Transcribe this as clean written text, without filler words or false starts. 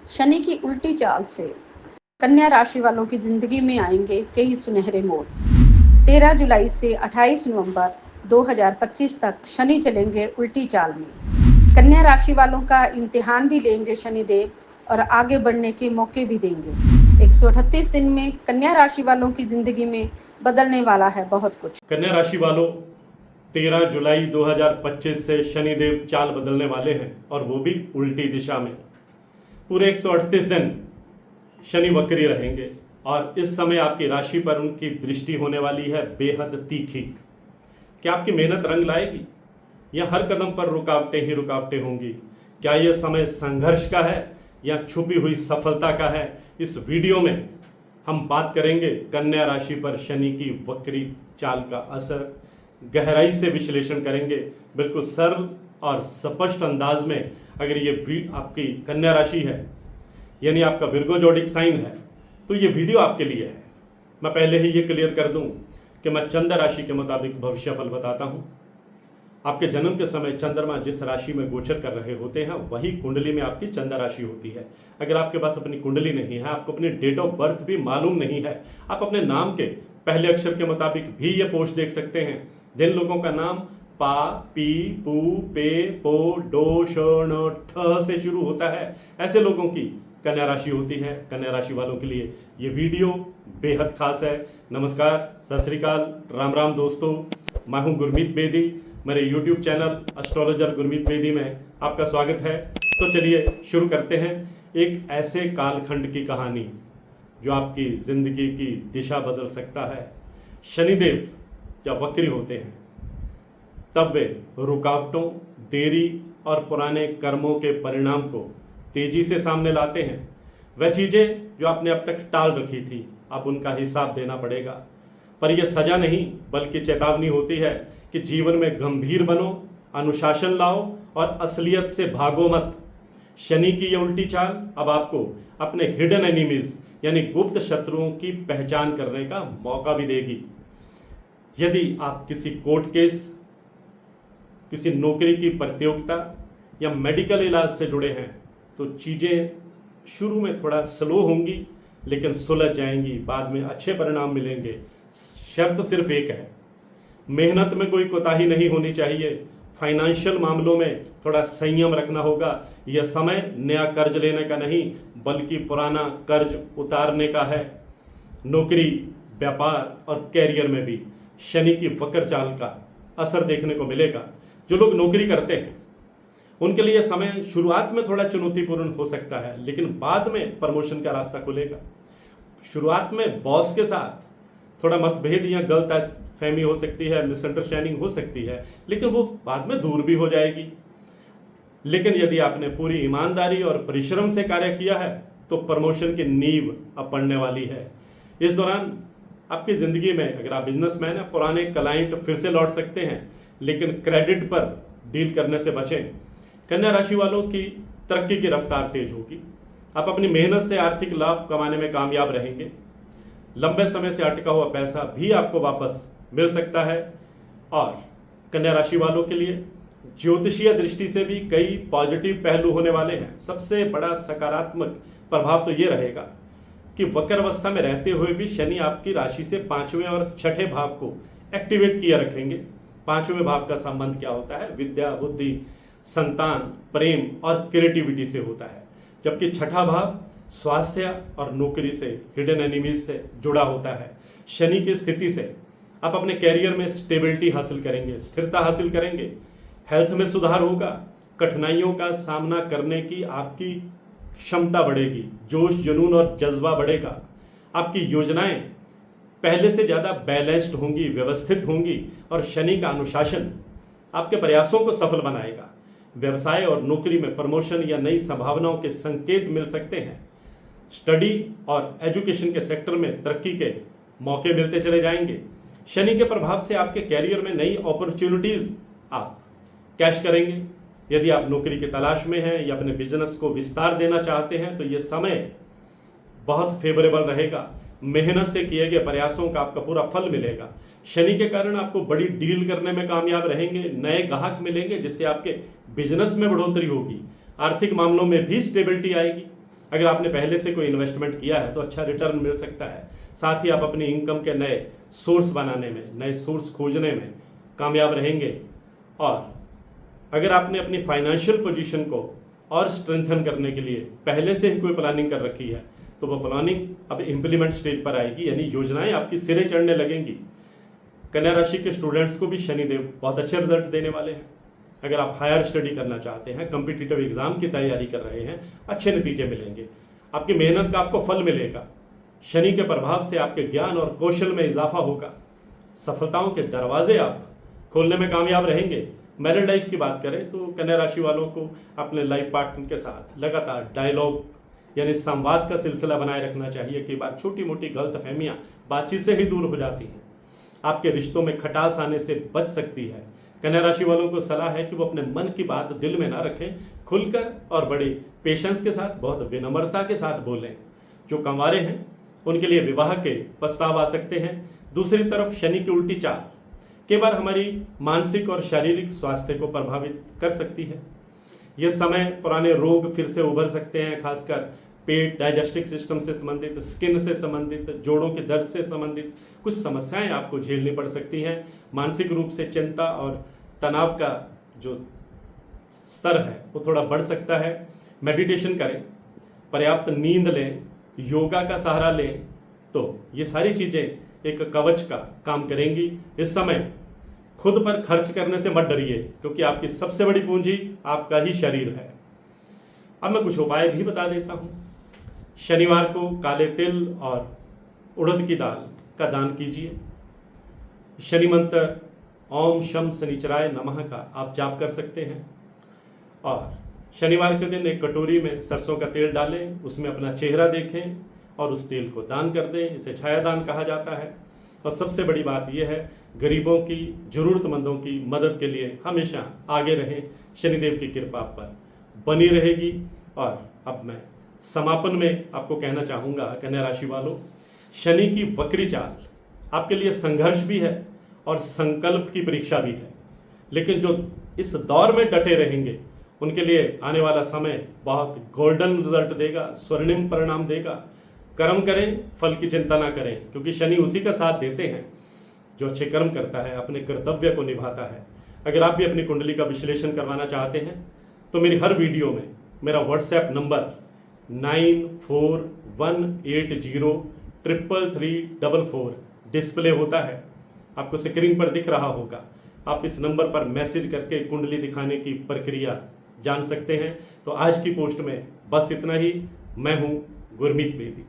शनि की उल्टी चाल से कन्या राशि वालों की जिंदगी में आएंगे कई सुनहरे मोड़। 13 जुलाई से 28 नवंबर 2025 तक शनि चलेंगे उल्टी चाल में। कन्या राशि वालों का इम्तिहान भी लेंगे शनिदेव और आगे बढ़ने के मौके भी देंगे। 138 दिन में कन्या राशि वालों की जिंदगी में बदलने वाला है बहुत कुछ। कन्या राशि वालों 13 जुलाई 2025 से शनिदेव चाल बदलने वाले हैं और वो भी उल्टी दिशा में। पूरे 138 दिन शनि वक्री रहेंगे और इस समय आपकी राशि पर उनकी दृष्टि होने वाली है बेहद तीखी। क्या आपकी मेहनत रंग लाएगी या हर कदम पर रुकावटें ही रुकावटें होंगी? क्या यह समय संघर्ष का है या छुपी हुई सफलता का है? इस वीडियो में हम बात करेंगे कन्या राशि पर शनि की वक्री चाल का असर, गहराई से विश्लेषण करेंगे, बिल्कुल सरल और स्पष्ट अंदाज में। अगर ये आपकी कन्या राशि है यानी आपका विर्गो जोडिक साइन है तो ये वीडियो आपके लिए है। मैं पहले ही ये क्लियर कर दूं कि मैं चंद्र राशि के मुताबिक भविष्यफल बताता हूं। आपके जन्म के समय चंद्रमा जिस राशि में गोचर कर रहे होते हैं वही कुंडली में आपकी चंद्र राशि होती है। अगर आपके पास अपनी कुंडली नहीं है, आपको अपनी डेट ऑफ बर्थ भी मालूम नहीं है, आप अपने नाम के पहले अक्षर के मुताबिक भी ये पोस्ट देख सकते हैं। जिन लोगों का नाम पा, पी, पू, पे, पो, डो, श, न, ठ से शुरू होता है, ऐसे लोगों की कन्या राशि होती है। कन्या राशि वालों के लिए ये वीडियो बेहद खास है। नमस्कार, सत श्री अकाल, राम राम दोस्तों, मैं हूं गुरमीत बेदी। मेरे YouTube channel astrologer Gurmeet Bedi में आपका स्वागत है। तो चलिए शुरू करते हैं एक ऐसे कालखंड की कहानी जो आपकी ज़िंदगी की दिशा बदल सकता है। शनिदेव जब वक्री होते हैं तब वे रुकावटों, देरी और पुराने कर्मों के परिणाम को तेजी से सामने लाते हैं। वह चीज़ें जो आपने अब तक टाल रखी थी, अब उनका हिसाब देना पड़ेगा। पर यह सजा नहीं बल्कि चेतावनी होती है कि जीवन में गंभीर बनो, अनुशासन लाओ और असलियत से भागो मत। शनि की यह उल्टी चाल अब आपको अपने हिडन एनिमीज यानी गुप्त शत्रुओं की पहचान करने का मौका भी देगी। यदि आप किसी कोर्ट केस, किसी नौकरी की प्रतियोगिता या मेडिकल इलाज से जुड़े हैं तो चीज़ें शुरू में थोड़ा स्लो होंगी लेकिन सुलझ जाएंगी, बाद में अच्छे परिणाम मिलेंगे। शर्त सिर्फ एक है, मेहनत में कोई कोताही नहीं होनी चाहिए। फाइनेंशियल मामलों में थोड़ा संयम रखना होगा। यह समय नया कर्ज लेने का नहीं बल्कि पुराना कर्ज उतारने का है। नौकरी, व्यापार और कैरियर में भी शनि की वक्र चाल का असर देखने को मिलेगा। जो लोग नौकरी करते हैं उनके लिए समय शुरुआत में थोड़ा चुनौतीपूर्ण हो सकता है लेकिन बाद में प्रमोशन का रास्ता खुलेगा। शुरुआत में बॉस के साथ थोड़ा मतभेद या गलत फहमी हो सकती है, मिसअंडरस्टैंडिंग हो सकती है, लेकिन वो बाद में दूर भी हो जाएगी। लेकिन यदि आपने पूरी ईमानदारी और परिश्रम से कार्य किया है तो प्रमोशन की नींव अब पड़ने वाली है। इस दौरान आपकी ज़िंदगी में अगर आप बिजनेसमैन हैं, पुराने क्लाइंट फिर से लौट सकते हैं लेकिन क्रेडिट पर डील करने से बचें। कन्या राशि वालों की तरक्की की रफ्तार तेज होगी। आप अपनी मेहनत से आर्थिक लाभ कमाने में कामयाब रहेंगे। लंबे समय से अटका हुआ पैसा भी आपको वापस मिल सकता है। और कन्या राशि वालों के लिए ज्योतिषीय दृष्टि से भी कई पॉजिटिव पहलू होने वाले हैं। सबसे बड़ा सकारात्मक प्रभाव तो ये रहेगा कि वक्र अवस्था में रहते हुए भी शनि आपकी राशि से 5वें और 6ठे भाव को एक्टिवेट किए रखेंगे। 5वें भाव का संबंध क्या होता है? विद्या, बुद्धि, संतान, प्रेम और क्रिएटिविटी से होता है, जबकि 6ठा भाव स्वास्थ्य और नौकरी से, हिडन एनिमीज से जुड़ा होता है। शनि की स्थिति से आप अपने कैरियर में स्टेबिलिटी हासिल करेंगे, स्थिरता हासिल करेंगे, हेल्थ में सुधार होगा, कठिनाइयों का सामना करने की आपकी क्षमता बढ़ेगी, जोश, जुनून और जज्बा बढ़ेगा। आपकी योजनाएं पहले से ज़्यादा बैलेंस्ड होंगी, व्यवस्थित होंगी और शनि का अनुशासन आपके प्रयासों को सफल बनाएगा। व्यवसाय और नौकरी में प्रमोशन या नई संभावनाओं के संकेत मिल सकते हैं। स्टडी और एजुकेशन के सेक्टर में तरक्की के मौके मिलते चले जाएंगे। शनि के प्रभाव से आपके कैरियर में नई अपॉर्चुनिटीज़ आप कैश करेंगे। यदि आप नौकरी की तलाश में हैं या अपने बिजनेस को विस्तार देना चाहते हैं तो ये समय बहुत फेवरेबल रहेगा। मेहनत से किए गए प्रयासों का आपका पूरा फल मिलेगा। शनि के कारण आपको बड़ी डील करने में कामयाब रहेंगे, नए ग्राहक मिलेंगे जिससे आपके बिजनेस में बढ़ोतरी होगी। आर्थिक मामलों में भी स्टेबिलिटी आएगी। अगर आपने पहले से कोई इन्वेस्टमेंट किया है तो अच्छा रिटर्न मिल सकता है। साथ ही आप अपनी इनकम के नए सोर्स बनाने में, नए सोर्स खोजने में कामयाब रहेंगे। और अगर आपने अपनी फाइनेंशियल पोजीशन को और स्ट्रेंथन करने के लिए पहले से ही कोई प्लानिंग कर रखी है तो वो प्लानिंग अब इम्प्लीमेंट स्टेज पर आएगी, यानी योजनाएं आपकी सिरे चढ़ने लगेंगी। कन्या राशि के स्टूडेंट्स को भी शनिदेव बहुत अच्छे रिजल्ट देने वाले हैं। अगर आप हायर स्टडी करना चाहते हैं, कम्पिटिटिव एग्जाम की तैयारी कर रहे हैं, अच्छे नतीजे मिलेंगे, आपकी मेहनत का आपको फल मिलेगा। शनि के प्रभाव से आपके ज्ञान और कौशल में इजाफा होगा, सफलताओं के दरवाजे आप खोलने में कामयाब रहेंगे। मैरिड लाइफ की बात करें तो कन्या राशि वालों को अपने लाइफ पार्टनर के साथ लगातार डायलॉग यानी संवाद का सिलसिला बनाए रखना चाहिए। कई बार छोटी मोटी गलतफहमियां बातचीत से ही दूर हो जाती हैं, आपके रिश्तों में खटास आने से बच सकती है। कन्या राशि वालों को सलाह है कि वो अपने मन की बात दिल में ना रखें, खुलकर और बड़ी पेशेंस के साथ, बहुत विनम्रता के साथ बोलें। जो कंवारे हैं उनके लिए विवाह के प्रस्ताव आ सकते हैं। दूसरी तरफ शनि की उल्टी चाल कई बार हमारी मानसिक और शारीरिक स्वास्थ्य को प्रभावित कर सकती है। यह समय पुराने रोग फिर से उभर सकते हैं, खासकर पेट, डाइजेस्टिव सिस्टम से संबंधित, स्किन से संबंधित, जोड़ों के दर्द से संबंधित कुछ समस्याएं आपको झेलनी पड़ सकती हैं। मानसिक रूप से चिंता और तनाव का जो स्तर है वो थोड़ा बढ़ सकता है। मेडिटेशन करें, पर्याप्त नींद लें, योगा का सहारा लें, तो ये सारी चीज़ें एक कवच का काम करेंगी। इस समय खुद पर खर्च करने से मत डरिए, क्योंकि आपकी सबसे बड़ी पूंजी आपका ही शरीर है। अब मैं कुछ उपाय भी बता देता हूँ। शनिवार को काले तिल और उड़द की दाल का दान कीजिए। शनि मंत्र ओम शम शनिचराय नमः का आप जाप कर सकते हैं। और शनिवार के दिन एक कटोरी में सरसों का तेल डालें, उसमें अपना चेहरा देखें और उस तेल को दान कर दें। इसे छाया दान कहा जाता है। और सबसे बड़ी बात यह है, गरीबों की, ज़रूरतमंदों की मदद के लिए हमेशा आगे रहें। शनिदेव की कृपा आप पर बनी रहेगी। और अब मैं समापन में आपको कहना चाहूँगा, कन्या राशि वालों, शनि की वक्री चाल आपके लिए संघर्ष भी है और संकल्प की परीक्षा भी है। लेकिन जो इस दौर में डटे रहेंगे उनके लिए आने वाला समय बहुत गोल्डन रिजल्ट देगा, स्वर्णिम परिणाम देगा। कर्म करें, फल की चिंता ना करें, क्योंकि शनि उसी का साथ देते हैं जो अच्छे कर्म करता है, अपने कर्तव्य को निभाता है। अगर आप भी अपनी कुंडली का विश्लेषण करवाना चाहते हैं तो मेरी हर वीडियो में मेरा व्हाट्सएप नंबर 9418033344 डिस्प्ले होता है, आपको स्क्रीन पर दिख रहा होगा। आप इस नंबर पर मैसेज करके कुंडली दिखाने की प्रक्रिया जान सकते हैं। तो आज की पोस्ट में बस इतना ही। मैं हूं गुरमीत बेदी।